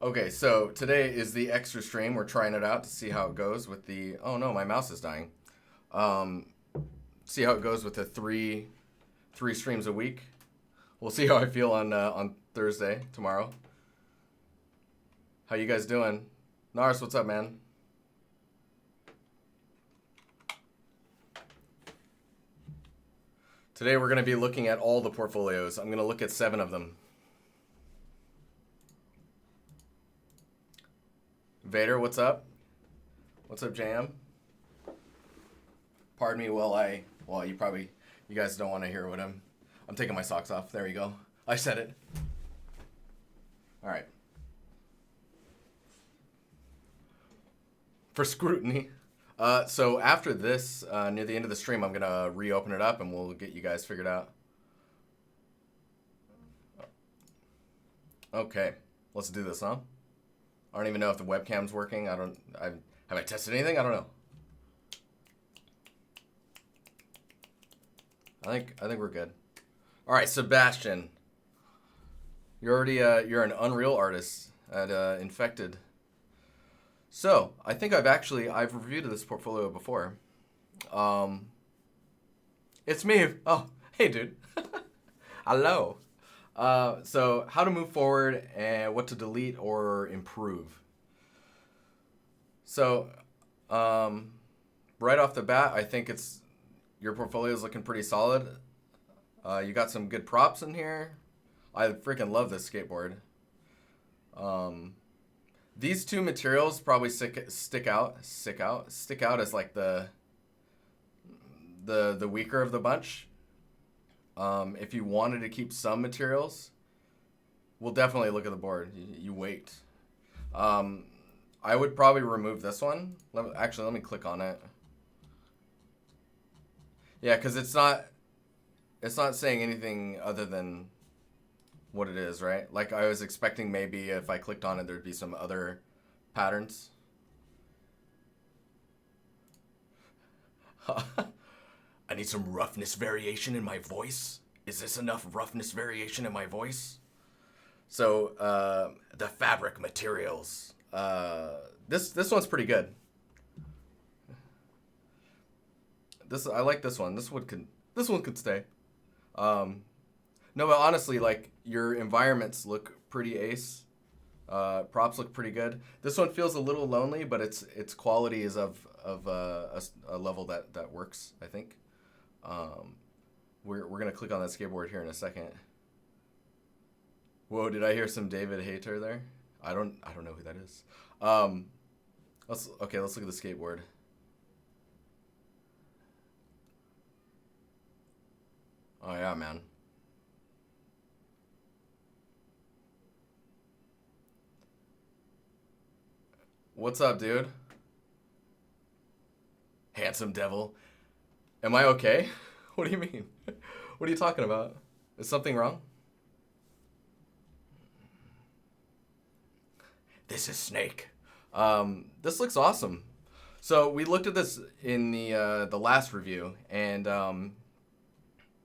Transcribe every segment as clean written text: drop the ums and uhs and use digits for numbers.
Okay, so today is the extra stream. We're trying it out to see how it goes with the. Oh no, my mouse is dying. Um, See how it goes with the three streams a week. We'll see how I feel on Thursday tomorrow. How you guys doing? Nars, what's up, man? Today we're going to be looking at all the portfolios. I'm going to look at 7 of them. Vader, what's up? What's up, Jam? Pardon me while you guys don't want to hear what I'm taking my socks off. There you go. I said it. All right. For scrutiny. So after this, near the end of the stream, I'm going to reopen it up and we'll get you guys figured out. Okay. Let's do this, huh? I don't even know if the webcam's working. Have I tested anything? I don't know. I think we're good. All right, Sebastian. You're already you're an Unreal artist at Infected. So I think I've reviewed this portfolio before. It's me. Oh, hey, dude. Hello. So how to move forward and what to delete or improve. So, right off the bat, I think your portfolio is looking pretty solid. You got some good props in here. I freaking love this skateboard. These 2 materials probably stick out as like the weaker of the bunch. If you wanted to keep some materials, we'll definitely look at the board. You wait. I would probably remove this one. Let me click on it. Yeah, because it's not saying anything other than what it is, right? Like I was expecting maybe if I clicked on it, there'd be some other patterns. I need some roughness variation in my voice. Is this enough roughness variation in my voice? So the fabric materials. This one's pretty good. I like this one. This one could stay. No, but honestly, like your environments look pretty ace. Props look pretty good. This one feels a little lonely, but its quality is of a level that works, I think. We're gonna click on that skateboard here in a second. Whoa, did I hear some David Hayter there? I don't know who that is. Let's look at the skateboard. Oh yeah, man. What's up, dude? Handsome devil. Am I okay? What do you mean? What are you talking about? Is something wrong? This is Snake. This looks awesome. So we looked at this in the last review, and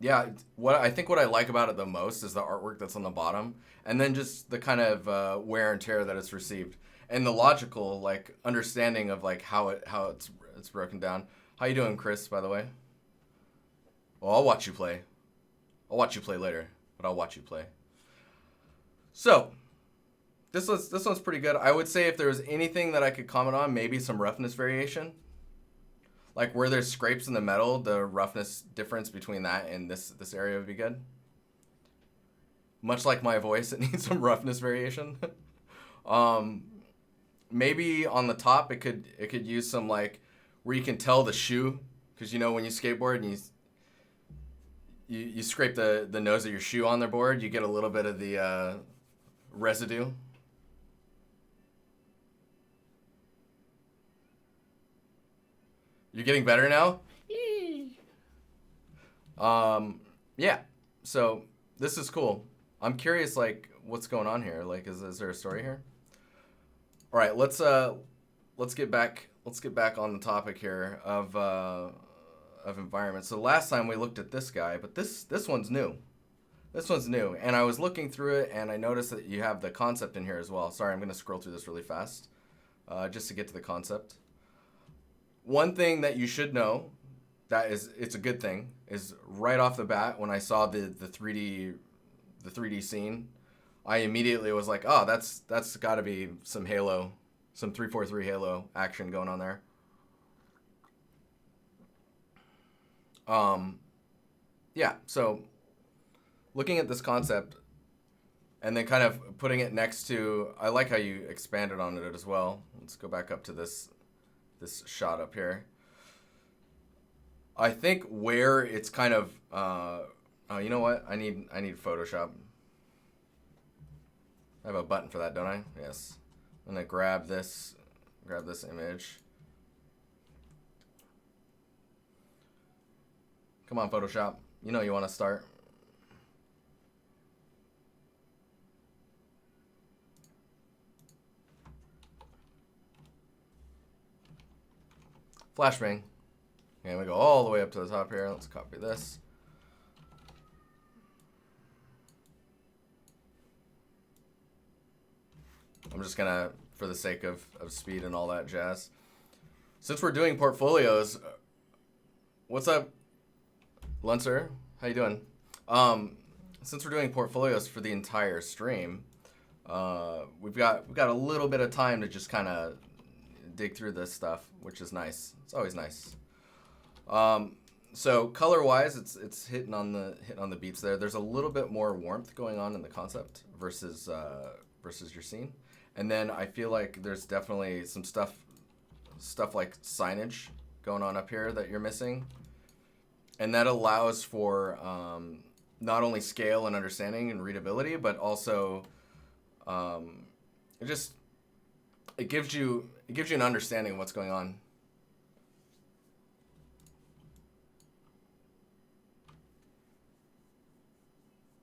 yeah, what I like about it the most is the artwork that's on the bottom, and then just the kind of wear and tear that it's received, and the logical like understanding of like how it's broken down. How you doing, Chris? By the way. Well, I'll watch you play. I'll watch you play later, but I'll watch you play. So, this one's pretty good. I would say if there was anything that I could comment on, maybe some roughness variation. Like where there's scrapes in the metal, the roughness difference between that and this area would be good. Much like my voice, it needs some roughness variation. Maybe on the top it could use some like where you can tell the shoe, because you know when you skateboard and you scrape the nose of your shoe on the board, you get a little bit of the residue. You're getting better now? Yeah. So this is cool. I'm curious, like, what's going on here? Like, is there a story here? All right, let's get back on the topic here of environment. So last time we looked at this guy, but this one's new. This one's new, and I was looking through it, and I noticed that you have the concept in here as well. Sorry, I'm going to scroll through this really fast, just to get to the concept. One thing that you should know, it's a good thing, is right off the bat when I saw the 3D scene, I immediately was like, oh, that's got to be some Halo, some 343 Halo action going on there. Yeah, so looking at this concept and then kind of putting it next to, I like how you expanded on it as well. Let's go back up to this shot up here. I think where it's kind of, oh, you know what? I need Photoshop. I have a button for that, don't I? Yes. I'm gonna grab this image. Come on, Photoshop. You know you want to start. Flashbang. And we go all the way up to the top here. Let's copy this. I'm just gonna, for the sake of speed and all that jazz. Since we're doing portfolios, what's up, Luncer? How you doing? Since we're doing portfolios for the entire stream, we've got a little bit of time to just kind of dig through this stuff, which is nice. It's always nice. So color-wise, it's hitting on the beats there. There's a little bit more warmth going on in the concept versus your scene, and then I feel like there's definitely some stuff like signage going on up here that you're missing, and that allows for not only scale and understanding and readability, but also it gives you an understanding of what's going on.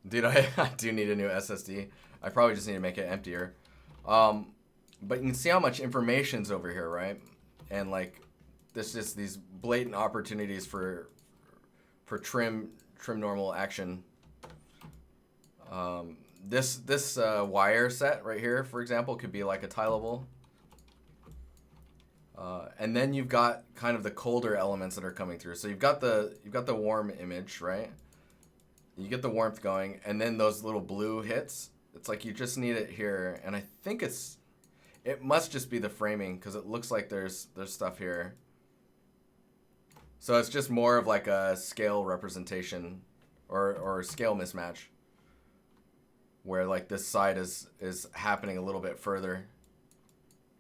Dude, I do need a new SSD. I probably just need to make it emptier. But you can see how much information's over here, right? And like, there's just these blatant opportunities for trim normal action. This wire set right here, for example, could be like a tileable. And then you've got kind of the colder elements that are coming through. So you've got the warm image, right? You get the warmth going, and then those little blue hits. It's like you just need it here, and I think it must just be the framing because it looks like there's stuff here. So it's just more of like a scale representation or scale mismatch, where like this side is happening a little bit further.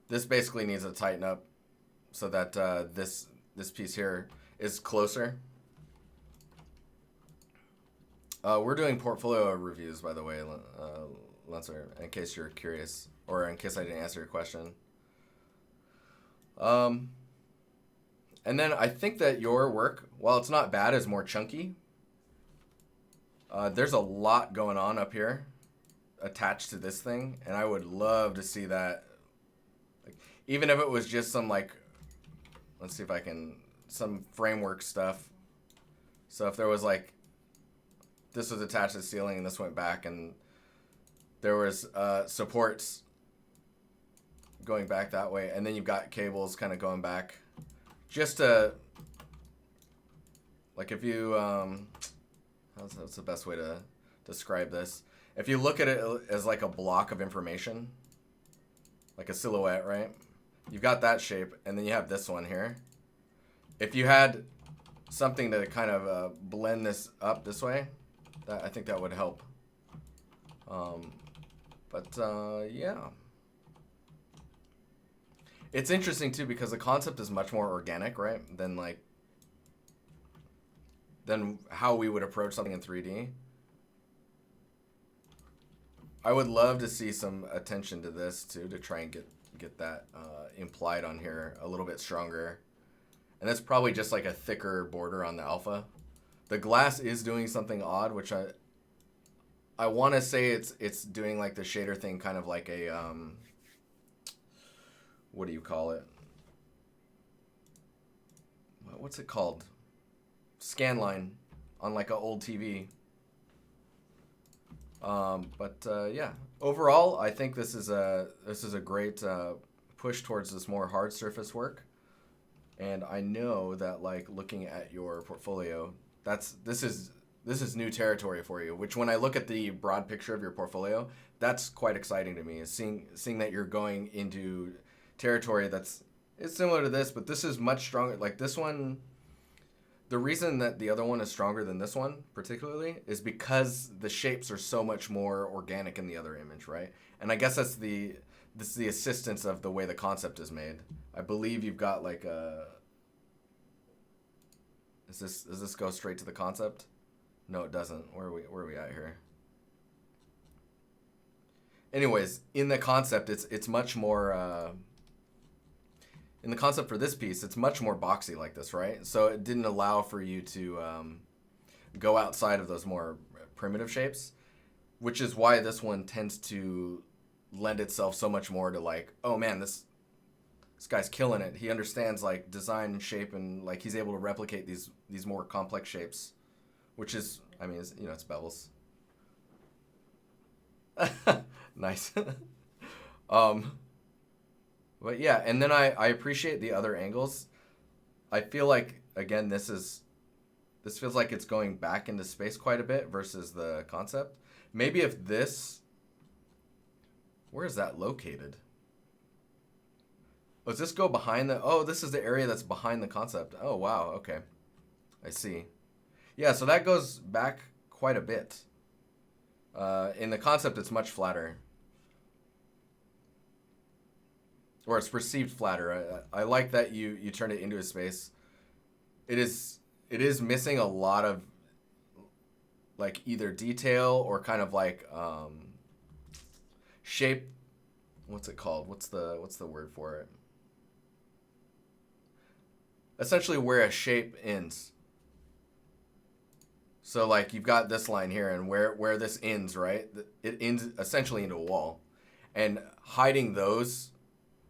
This basically needs to tighten up so that this piece here is closer. We're doing portfolio reviews, by the way, Lancer, in case you're curious, or in case I didn't answer your question. And then I think that your work, while it's not bad, is more chunky. There's a lot going on up here attached to this thing, and I would love to see that. Like, even if it was just some, like, let's see if I can, some framework stuff. So if there was like, this was attached to the ceiling and this went back, and there was supports going back that way, and then you've got cables kind of going back. Just to, like, if you, that's the best way to describe this. If you look at it as like a block of information, like a silhouette, right? You've got that shape, and then you have this one here. If you had something to kind of blend this up this way, I think that would help. Yeah. It's interesting too because the concept is much more organic, right? Than how we would approach something in 3D. I would love to see some attention to this too, to try and get that implied on here a little bit stronger. And that's probably just like a thicker border on the alpha. The glass is doing something odd, which I want to say it's doing like the shader thing, kind of like a what do you call it? What's it called? Scan line on like an old TV. Yeah, overall, I think this is a great push towards this more hard surface work. And I know that like looking at your portfolio, this is new territory for you. Which when I look at the broad picture of your portfolio, that's quite exciting to me. Is seeing that you're going into territory that's it's similar to this, but this is much stronger. Like this one, the reason that the other one is stronger than this one particularly is because the shapes are so much more organic in the other image, right? And I guess this is the assistance of the way the concept is made. I believe you've got like a. Does this go straight to the concept? No, it doesn't. Where are we at here? Anyways, in the concept, it's much more. In the concept for this piece, it's much more boxy like this, right? So it didn't allow for you to go outside of those more primitive shapes, which is why this one tends to lend itself so much more to like, oh man, this guy's killing it. He understands like design and shape, and like he's able to replicate these more complex shapes, which is, I mean, it's, you know, it's bevels. Nice. um, but yeah, and then I appreciate the other angles. I feel like again this feels like it's going back into space quite a bit versus the concept. Maybe if this, where is that located? Oh, does this go behind the, oh, this is the area that's behind the concept. Oh, wow, okay. I see. Yeah, so that goes back quite a bit. In the concept, it's much flatter. Or it's perceived flatter. I like that you turn it into a space. It is missing a lot of like either detail or kind of like shape. What's it called? What's the word for it? Essentially where a shape ends. So like you've got this line here, and where this ends, right? It ends essentially into a wall. And hiding those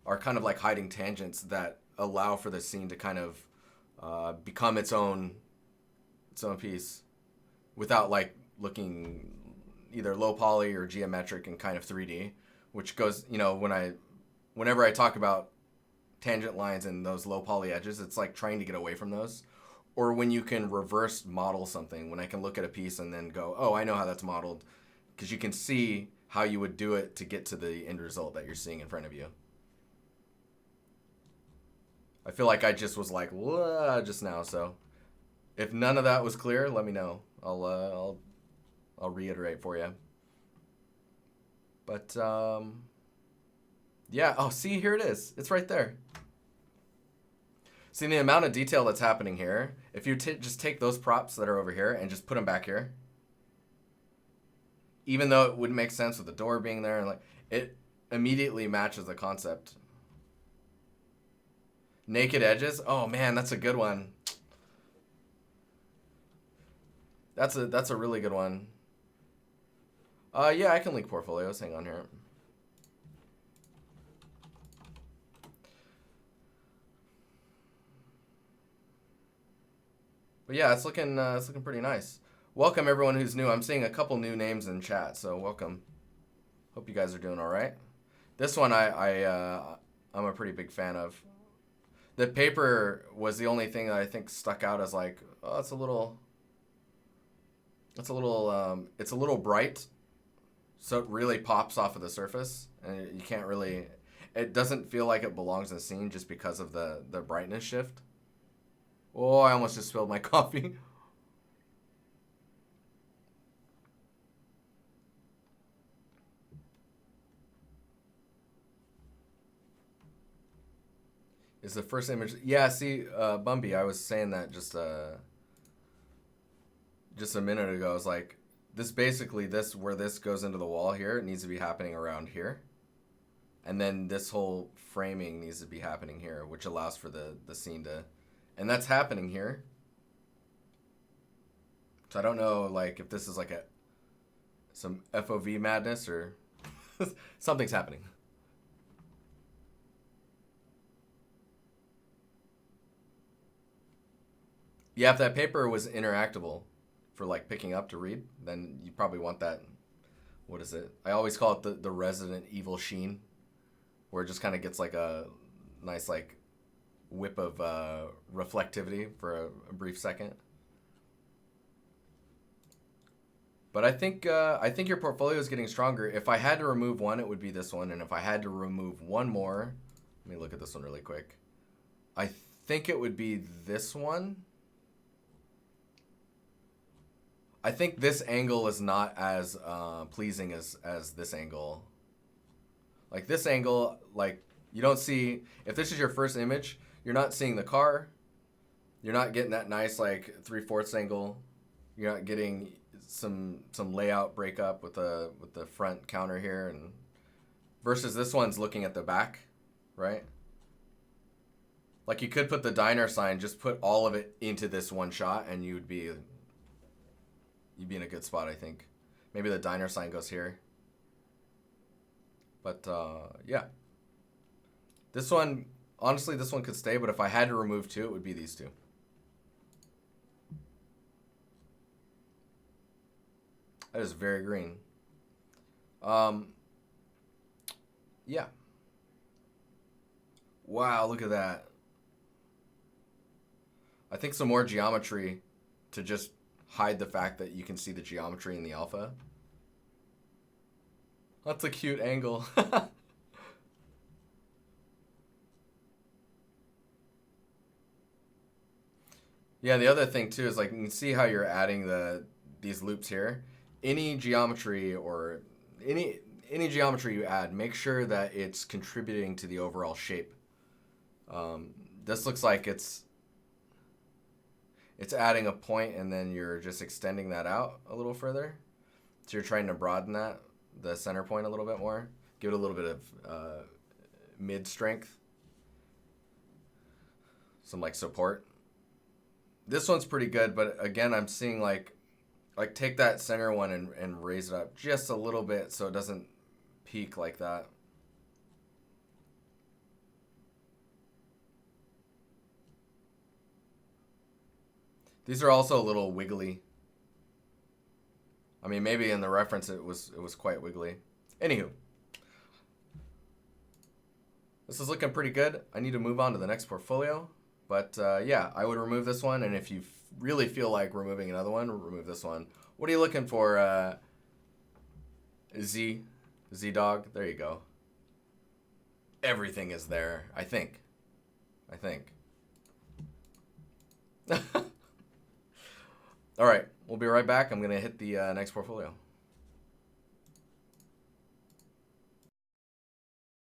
are kind of like hiding tangents that allow for the scene to kind of become its own piece without like looking either low poly or geometric and kind of 3D, which goes, you know, whenever I talk about tangent lines and those low poly edges, it's like trying to get away from those. Or when you can reverse model something, when I can look at a piece and then go, oh, I know how that's modeled, because you can see how you would do it to get to the end result that you're seeing in front of you. I feel like I just was like, just now, so if none of that was clear, let me know. I'll reiterate for you. But yeah, oh, see, here it is. It's right there. See the amount of detail that's happening here. If you just take those props that are over here and just put them back here, even though it wouldn't make sense with the door being there, and like it immediately matches the concept. Naked edges. Oh man, that's a good one. That's a really good one. Yeah, I can link portfolios. Hang on here. But yeah, it's looking pretty nice. Welcome everyone who's new. I'm seeing a couple new names in chat, so welcome. Hope you guys are doing all right. This one I'm a pretty big fan of. The paper was the only thing that I think stuck out as like, oh, it's a little bright, so it really pops off of the surface, and you can't really, it doesn't feel like it belongs in the scene just because of the brightness shift. Oh, I almost just spilled my coffee. Is the first image? Yeah, see, Bumby, I was saying that just a minute ago. I was like, this basically, where this goes into the wall here, it needs to be happening around here. And then this whole framing needs to be happening here, which allows for the scene to, and that's happening here. So I don't know, like, if this is like some FOV madness or something's happening. Yeah, if that paper was interactable for like picking up to read, then you probably want that what is it? I always call it the Resident Evil sheen, where it just kind of gets like a nice like whip of reflectivity for a brief second. But I think your portfolio is getting stronger. If I had to remove one, it would be this one, and if I had to remove one more, let me look at this one really quick. I think it would be this one. I think this angle is not as pleasing as this angle. Like this angle, like you don't see, if this is your first image, you're not seeing the car. You're not getting that nice like 3/4 angle. You're not getting some layout breakup with the front counter here, and versus this one's looking at the back, right? Like you could put the diner sign, just put all of it into this one shot, and you'd be in a good spot, I think. Maybe the diner sign goes here. But yeah, this one, honestly, this one could stay. But if I had to remove two, it would be these two. That is very green. Yeah. Wow, look at that. I think some more geometry to just hide the fact that you can see the geometry in the alpha. That's a cute angle. Yeah, the other thing too is like you can see how you're adding these loops here. Any geometry or any geometry you add, make sure that it's contributing to the overall shape. This looks like it's adding a point and then you're just extending that out a little further. So you're trying to broaden the center point a little bit more. Give it a little bit of mid strength. Some like support. This one's pretty good, but again, I'm seeing like take that center one and raise it up just a little bit so it doesn't peak like that. These are also a little wiggly. I mean, maybe in the reference it was quite wiggly. Anywho, this is looking pretty good. I need to move on to the next portfolio. But yeah, I would remove this one, and if you really feel like removing another one, remove this one. What are you looking for, Z-Dog? There you go. Everything is there, I think. All right, we'll be right back. I'm going to hit the next portfolio.